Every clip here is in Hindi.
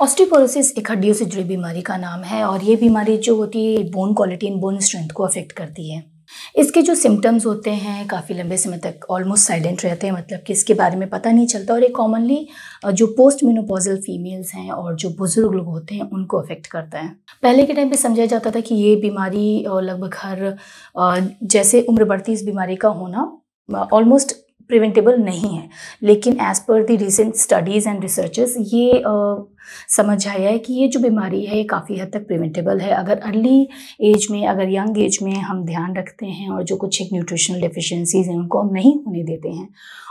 ऑस्टियोपोरोसिस एक हड्डियों से जुड़ी बीमारी का नाम है और ये बीमारी जो होती है bone quality and bone strength को अफेक्ट करती है। इसके जो सिम्टम्स होते हैं काफ़ी लंबे समय तक ऑलमोस्ट साइलेंट रहते हैं, मतलब कि इसके बारे में पता नहीं चलता और ये कॉमनली जो पोस्ट मेनोपॉजल फीमेल्स हैं और जो बुजुर्ग लोग होते हैं उनको अफेक्ट करता है। पहले के टाइम पे समझा जाता था कि ये बीमारी लगभग जैसे उम्र बढ़ती इस बीमारी का होना ऑलमोस्ट प्रिवेंटेबल नहीं है, लेकिन as per the recent studies and researches ये समझ आया है कि ये जो बीमारी है ये काफ़ी हद तक प्रिवेंटेबल है अगर अर्ली एज में, अगर यंग एज में हम ध्यान रखते हैं और जो कुछ एक न्यूट्रिशनल डेफिशिएंसीज़ हैं उनको हम नहीं होने देते हैं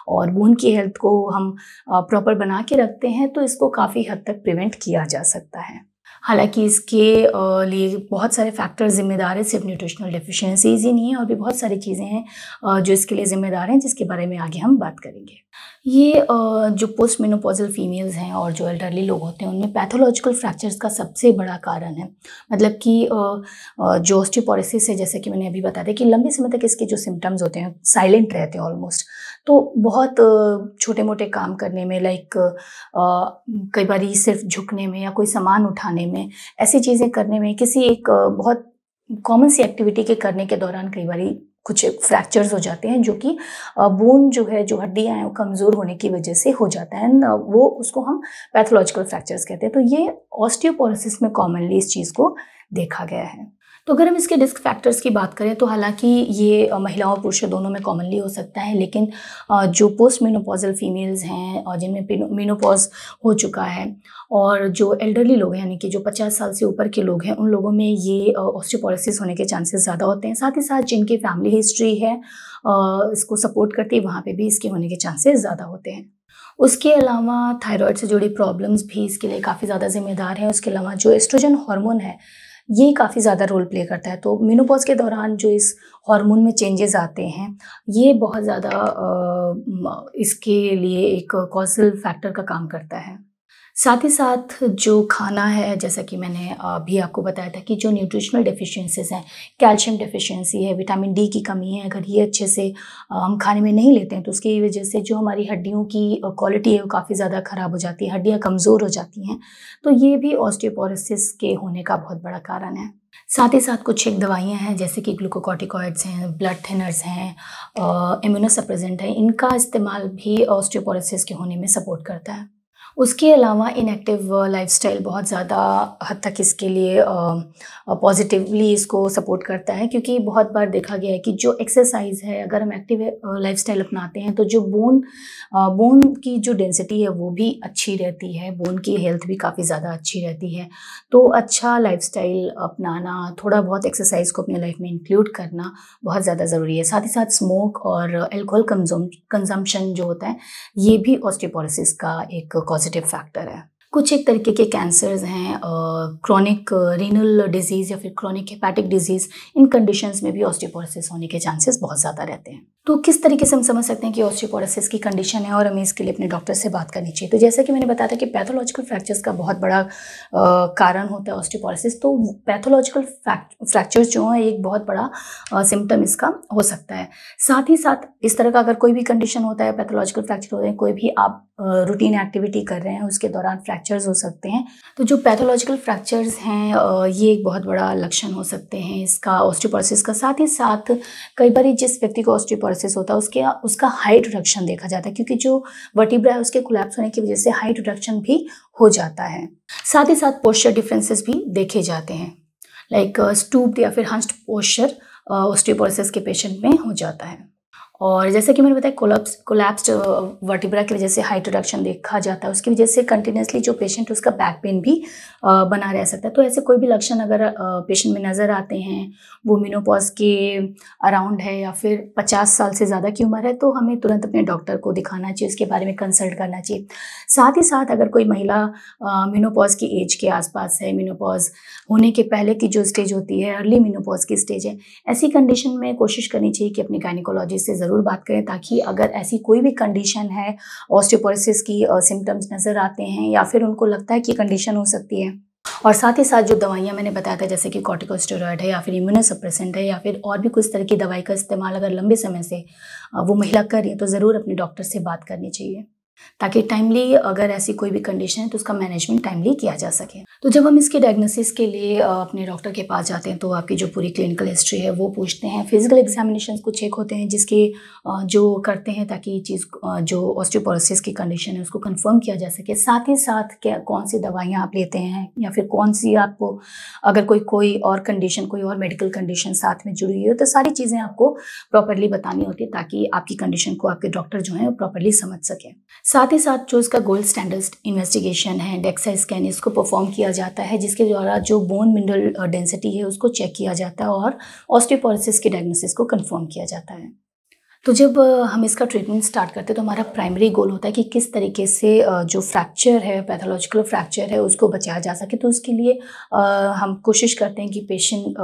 और बोन की हेल्थ को हम प्रॉपर बना के रखते हैं तो इसको काफ़ी हद तक प्रिवेंट किया जा सकता है। हालाँकि इसके लिए बहुत सारे फैक्टर ज़िम्मेदार हैं, सिर्फ न्यूट्रिशनल डेफिशिएंसीज़ ही नहीं है और भी बहुत सारी चीज़ें हैं जो इसके लिए ज़िम्मेदार हैं, जिसके बारे में आगे हम बात करेंगे। ये जो पोस्ट मेनोपॉज़ल फीमेल्स हैं और जो एल्डरली लोग होते हैं उनमें पैथोलॉजिकल फ्रैक्चर्स का सबसे बड़ा कारण है। मतलब कि जो ऑस्टियोपोरोसिस है, जैसे कि मैंने अभी बताया था कि लंबे समय तक इसके जो सिम्पटम्स होते हैं साइलेंट रहते हैं ऑलमोस्ट, तो बहुत छोटे-मोटे काम करने में लाइक कई बारी सिर्फ झुकने में या कोई सामान उठाने में, ऐसी चीज़ें करने में, किसी एक बहुत कॉमन सी एक्टिविटी के करने के दौरान कई बारी कुछ फ्रैक्चर्स हो जाते हैं जो कि बोन जो है, जो हड्डियाँ हैं वो कमज़ोर होने की वजह से हो जाता है एंड वो उसको हम पैथोलॉजिकल फ्रैक्चर्स कहते हैं। तो ये ऑस्टियोपोरोसिस में कॉमनली इस चीज़ को देखा गया है। तो अगर हम इसके रिस्क फैक्टर्स की बात करें तो हालांकि ये महिलाओं और पुरुषों दोनों में कॉमनली हो सकता है, लेकिन जो पोस्ट मेनोपॉजल फीमेल्स हैं और जिनमें मेनोपॉज हो चुका है और जो एल्डरली लोग हैं यानी कि जो 50 साल से ऊपर के लोग हैं, उन लोगों में ये ऑस्टियोपोरोसिस होने के चांसेस ज़्यादा होते हैं। साथ ही साथ जिनकी फैमिली हिस्ट्री है इसको सपोर्ट करती है, वहाँ पे भी इसके होने के चांसेस ज़्यादा होते हैं। उसके अलावा थायराइड से जुड़ी प्रॉब्लम्स भी इसके लिए काफ़ी ज़्यादा जिम्मेदार हैं। उसके अलावा जो एस्ट्रोजन हार्मोन है ये काफ़ी ज़्यादा रोल प्ले करता है। तो मेनोपॉज़ के दौरान जो इस हार्मोन में चेंजेस आते हैं ये बहुत ज़्यादा इसके लिए एक कॉज़ल फैक्टर का काम करता है। साथ ही साथ जो खाना है, जैसा कि मैंने अभी आपको बताया था कि जो न्यूट्रिशनल डेफिशिएंसीज़ हैं, कैल्शियम डेफिशिएंसी है, विटामिन डी की कमी है, अगर ये अच्छे से हम खाने में नहीं लेते हैं तो उसकी वजह से जो हमारी हड्डियों की क्वालिटी है वो काफ़ी ज़्यादा ख़राब हो जाती है, हड्डियाँ कमज़ोर हो जाती हैं। तो ये भी ऑस्टियोपोरोसिस के होने का बहुत बड़ा कारण है। साथ ही साथ कुछ एक दवाइयाँ हैं जैसे कि ग्लूकोकॉर्टिकॉइड्स हैं, ब्लड थिनर्स हैं, इम्यूनोसप्रेसेंट हैं, इनका इस्तेमाल भी ऑस्टियोपोरोसिस के होने में सपोर्ट करता है। उसके अलावा इनएक्टिव लाइफ़स्टाइल बहुत ज़्यादा हद तक इसके लिए पॉजिटिवली इसको सपोर्ट करता है, क्योंकि बहुत बार देखा गया है कि जो एक्सरसाइज है, अगर हम एक्टिव लाइफ़स्टाइल अपनाते हैं तो जो बोन की जो डेंसिटी है वो भी अच्छी रहती है, बोन की हेल्थ भी काफ़ी ज़्यादा अच्छी रहती है। तो अच्छा लाइफ़स्टाइल अपनाना, थोड़ा बहुत एक्सरसाइज को अपनी लाइफ में इंक्लूड करना बहुत ज़्यादा ज़रूरी है। साथ ही साथ स्मोक और अल्कोहल कंजम्पशन जो होता है ये भी ऑस्टियोपोरोसिस का एक पॉजिटिव फैक्टर है। कुछ एक तरीके के कैंसर्स हैं, क्रोनिक रीनल डिजीज़ या फिर क्रोनिक हेपेटिक डिजीज़, इन कंडीशंस में भी ऑस्टियोपोरोसिस होने के चांसेस बहुत ज़्यादा रहते हैं। तो किस तरीके से हम समझ सकते हैं कि ऑस्टियोपोरोसिस की कंडीशन है और हमें इसके लिए अपने डॉक्टर से बात करनी चाहिए? तो जैसा कि मैंने बताया था कि पैथोलॉजिकल फ्रैक्चर्स का बहुत बड़ा कारण होता है ऑस्टियोपोरोसिस। तो पैथोलॉजिकल फ्रैक्चर्स जो है एक बहुत बड़ा सिम्टम इसका हो सकता है। साथ ही साथ इस तरह का अगर कोई भी कंडीशन होता है, पैथोलॉजिकल फ्रैक्चर होते हैं, कोई भी आप रूटीन एक्टिविटी कर रहे हैं उसके दौरान फ्रैक्चर्स हो सकते हैं। तो जो पैथोलॉजिकल फ्रैक्चर्स हैं ये एक बहुत बड़ा लक्षण हो सकते हैं इसका, ऑस्टियोपोरोसिस का। साथ ही साथ कई बार जिस व्यक्ति को ऑस्टियोपोरोसिस होता है उसका हाइट रिडक्शन देखा जाता है, क्योंकि जो वर्टिब्रा है उसके कोलैप्स होने की वजह से हाइट रिडक्शन भी हो जाता है। साथ ही साथ पोस्चर डिफरेंसेस भी देखे जाते हैं, लाइक स्टूप्ड या फिर हंस्ड पोस्चर ऑस्टियोपोरोसिस के पेशेंट में हो जाता है। और जैसे कि मैंने बताया कोलैप्स्ड वर्टिब्रा की वजह से हाइट रिडक्शन देखा जाता है, उसकी वजह से कंटिन्यूसली जो पेशेंट उसका बैक पेन भी बना रह सकता है। तो ऐसे कोई भी लक्षण अगर पेशेंट में नज़र आते हैं, वो मेनोपॉज के अराउंड है या फिर 50 साल से ज़्यादा की उम्र है, तो हमें तुरंत अपने डॉक्टर को दिखाना चाहिए, उसके बारे में कंसल्ट करना चाहिए। साथ ही साथ अगर कोई महिला मेनोपॉज की एज के आसपास है, मेनोपॉज होने के पहले की जो स्टेज होती है, अर्ली मेनोपॉज की स्टेज है, ऐसी कंडीशन में कोशिश करनी चाहिए कि अपनी गायनेकोलॉजिस्ट से ज़रूर बात करें, ताकि अगर ऐसी कोई भी कंडीशन है, ऑस्टियोपोरोसिस की सिम्टम्स नज़र आते हैं या फिर उनको लगता है कि कंडीशन हो सकती है, और साथ ही साथ जो दवाइयाँ मैंने बताया था जैसे कि कॉर्टिकोस्टेरॉइड है या फिर इम्यूनोसप्रेसेंट है या फिर और भी कुछ तरह की दवाई का इस्तेमाल अगर लंबे समय से वो महिला कर रही है, तो ज़रूर अपने डॉक्टर से बात करनी चाहिए। ताकि टाइमली अगर ऐसी कोई भी कंडीशन है तो उसका मैनेजमेंट टाइमली किया जा सके। तो जब हम इसके डायग्नोसिस के लिए अपने डॉक्टर के पास जाते हैं तो आपकी जो पूरी क्लिनिकल हिस्ट्री है वो पूछते हैं, फिजिकल एग्जामिनेशंस को चेक होते हैं जिसके जो करते हैं ताकि चीज़ जो ऑस्टियोपोरोसिस की कंडीशन है उसको कंफर्म किया जा सके। साथ ही साथ क्या कौन सी दवाइयाँ आप लेते हैं या फिर कौन सी आपको अगर कोई और कंडीशन, कोई और मेडिकल कंडीशन साथ में जुड़ी हुई हो तो सारी चीज़ें आपको प्रॉपरली बतानी होती है ताकि आपकी कंडीशन को आपके डॉक्टर जो है वो प्रॉपरली समझ सकें। साथ ही साथ जो इसका गोल्ड स्टैंडर्ड इन्वेस्टिगेशन है, DEXA स्कैन, इसको परफॉर्म किया जाता है जिसके द्वारा जो बोन मिनरल डेंसिटी है उसको चेक किया जाता है और ऑस्टियोपोरोसिस की डायग्नोसिस को कंफर्म किया जाता है। तो जब हम इसका ट्रीटमेंट स्टार्ट करते हैं तो हमारा प्राइमरी गोल होता है कि किस तरीके से जो फ्रैक्चर है, पैथोलॉजिकल फ्रैक्चर है, उसको बचाया जा सके। तो उसके लिए हम कोशिश करते हैं कि पेशेंट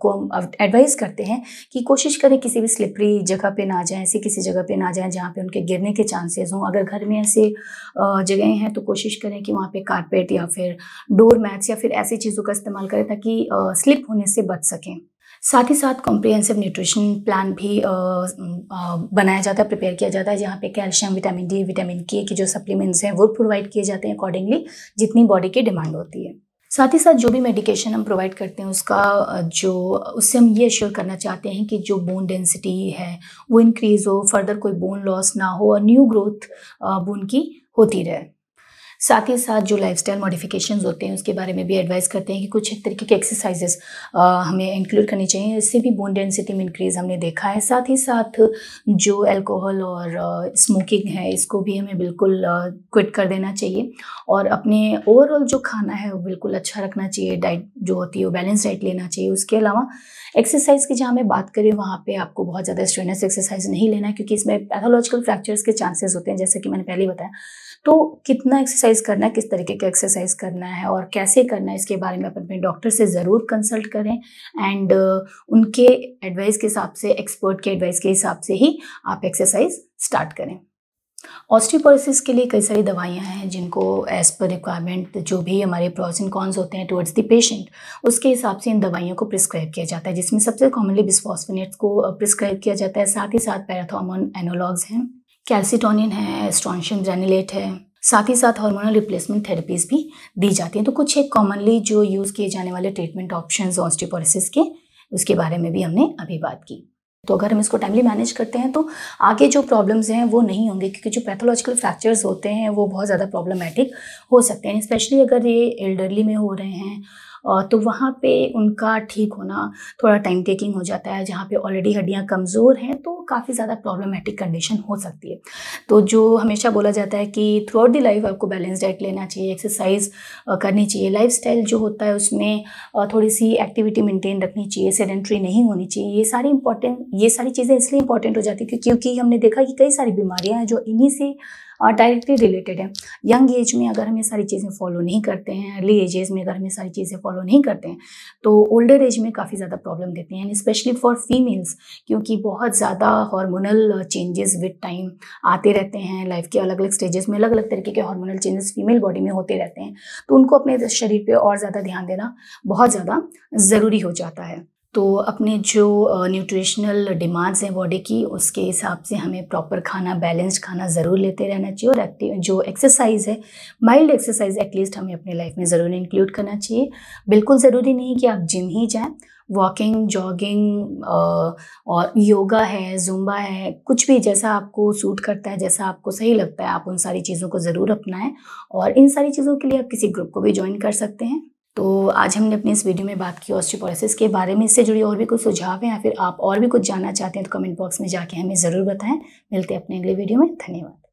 को हम एडवाइस करते हैं कि कोशिश करें किसी भी स्लिपरी जगह पे ना जाएं, ऐसी किसी जगह पे ना जाएं जहाँ पे उनके गिरने के चांसेस हों। अगर घर में ऐसे जगहें हैं तो कोशिश करें कि वहाँ पे कारपेट या फिर डोर मैट्स या फिर ऐसी चीज़ों का इस्तेमाल करें ताकि स्लिप होने से बच सकें। साथ ही साथ कॉम्प्रिहेंसिव न्यूट्रिशन प्लान भी बनाया जाता है, प्रिपेयर किया जाता है जहाँ पे कैल्शियम, विटामिन डी, विटामिन के की जो सप्लीमेंट्स हैं वो प्रोवाइड किए जाते हैं अकॉर्डिंगली जितनी बॉडी की डिमांड होती है। साथ ही साथ जो भी मेडिकेशन हम प्रोवाइड करते हैं उससे हम ये एश्योर करना चाहते हैं कि जो बोन डेंसिटी है वो इंक्रीज़ हो, फर्दर कोई बोन लॉस ना हो और न्यू ग्रोथ बोन की होती रहे। साथ ही साथ जो लाइफस्टाइल मॉडिफिकेशंस होते हैं उसके बारे में भी एडवाइस करते हैं कि कुछ एक तरीके के एक्सरसाइजेस हमें इंक्लूड करनी चाहिए, इससे भी बोन डेंसिटी में इंक्रीज़ हमने देखा है। साथ ही साथ जो अल्कोहल और स्मोकिंग है इसको भी हमें बिल्कुल क्विट कर देना चाहिए और अपने ओवरऑल जो खाना है वो बिल्कुल अच्छा रखना चाहिए। डाइट जो होती है वो बैलेंस डाइट लेना चाहिए। उसके अलावा एक्सरसाइज की जहाँ मैं बात करें वहाँ पे आपको बहुत ज़्यादा स्ट्रेनस एक्सरसाइज नहीं लेना है क्योंकि इसमें पैथोलॉजिकल फ्रैक्चर्स के चांसेस होते हैं जैसे कि मैंने पहले बताया। तो कितना एक्सरसाइज करना है, किस तरीके का एक्सरसाइज करना है और कैसे करना है, इसके बारे में अपने डॉक्टर से ज़रूर कंसल्ट करें एंड उनके एडवाइस के हिसाब से, एक्सपर्ट के एडवाइस के हिसाब से ही आप एक्सरसाइज स्टार्ट करें। ऑस्टियोपोरोसिस के लिए कई सारी दवाइयाँ हैं जिनको एज़ पर रिक्वायरमेंट जो भी हमारे प्रोस एंड कॉन्स होते हैं टुवर्ड्स द पेशेंट उसके हिसाब से इन दवाइयों को प्रिस्क्राइब किया जाता है जिसमें सबसे कॉमनली बिस्फॉस्फोनेट्स को प्रिस्क्राइब किया जाता है। साथ ही साथ पैराथॉर्मोन एनालॉग्स हैं, कैल्सिटोनिन है, स्ट्रॉन्शियम ग्रैनुलेट है। साथ ही साथ हार्मोनल रिप्लेसमेंट थेरेपीज़ भी दी जाती हैं। तो कुछ एक कॉमनली जो यूज़ किए जाने वाले ट्रीटमेंट ऑप्शंस ऑस्टियोपोरोसिस के उसके बारे में भी हमने अभी बात की। तो अगर हम इसको टाइमली मैनेज करते हैं तो आगे जो प्रॉब्लम्स हैं वो नहीं होंगे क्योंकि जो पैथोलॉजिकल फ्रैक्चर्स होते हैं वो बहुत ज़्यादा प्रॉब्लमेटिक हो सकते हैं, स्पेशली अगर ये एल्डरली में हो रहे हैं तो वहाँ पे उनका ठीक होना थोड़ा टाइम टेकिंग हो जाता है। जहाँ पे ऑलरेडी हड्डियाँ कमज़ोर हैं तो काफ़ी ज़्यादा प्रॉब्लमेटिक कंडीशन हो सकती है। तो जो हमेशा बोला जाता है कि थ्रू आउट द लाइफ आपको बैलेंस डाइट लेना चाहिए, एक्सरसाइज करनी चाहिए, लाइफस्टाइल जो होता है उसमें थोड़ी सी एक्टिविटी मेंटेन रखनी चाहिए, सेडेंट्री नहीं होनी चाहिए। ये सारी चीज़ें इसलिए इंपॉर्टेंट हो जाती है क्योंकि हमने देखा कि कई सारी बीमारियाँ हैं जो इन्हीं से डायरेक्टली रिलेटेड है। यंग एज में अगर हम ये सारी चीज़ें फॉलो नहीं करते हैं, अर्ली एजेस में अगर हम ये सारी चीज़ें फॉलो नहीं करते हैं तो ओल्डर एज में काफ़ी ज़्यादा प्रॉब्लम देती हैं, स्पेशली फॉर फीमेल्स क्योंकि बहुत ज़्यादा हार्मोनल चेंजेस विद टाइम आते रहते हैं। लाइफ के अलग अलग स्टेजेस में अलग अलग तरीके के हार्मोनल चेंजेस फीमेल बॉडी में होते रहते हैं तो उनको अपने शरीर पर और ज़्यादा ध्यान देना बहुत ज़्यादा ज़रूरी हो जाता है। तो अपने जो न्यूट्रिशनल डिमांड्स हैं बॉडी की उसके हिसाब से हमें प्रॉपर खाना, बैलेंस्ड खाना ज़रूर लेते रहना चाहिए और जो एक्सरसाइज है, माइल्ड एक्सरसाइज एटलीस्ट हमें अपने लाइफ में ज़रूर इंक्लूड करना चाहिए। बिल्कुल ज़रूरी नहीं कि आप जिम ही जाएं, वॉकिंग, जॉगिंग और योगा है, जुम्बा है, कुछ भी जैसा आपको सूट करता है, जैसा आपको सही लगता है आप उन सारी चीज़ों को ज़रूर अपनाएं और इन सारी चीज़ों के लिए आप किसी ग्रुप को भी ज्वाइन कर सकते हैं। तो आज हमने अपनी इस वीडियो में बात की ऑस्टियोपोरोसिस के बारे में। इससे जुड़ी और भी कुछ सुझाव हैं या फिर आप और भी कुछ जानना चाहते हैं तो कमेंट बॉक्स में जाके हमें ज़रूर बताएं। मिलते हैं अपने अगले वीडियो में। धन्यवाद।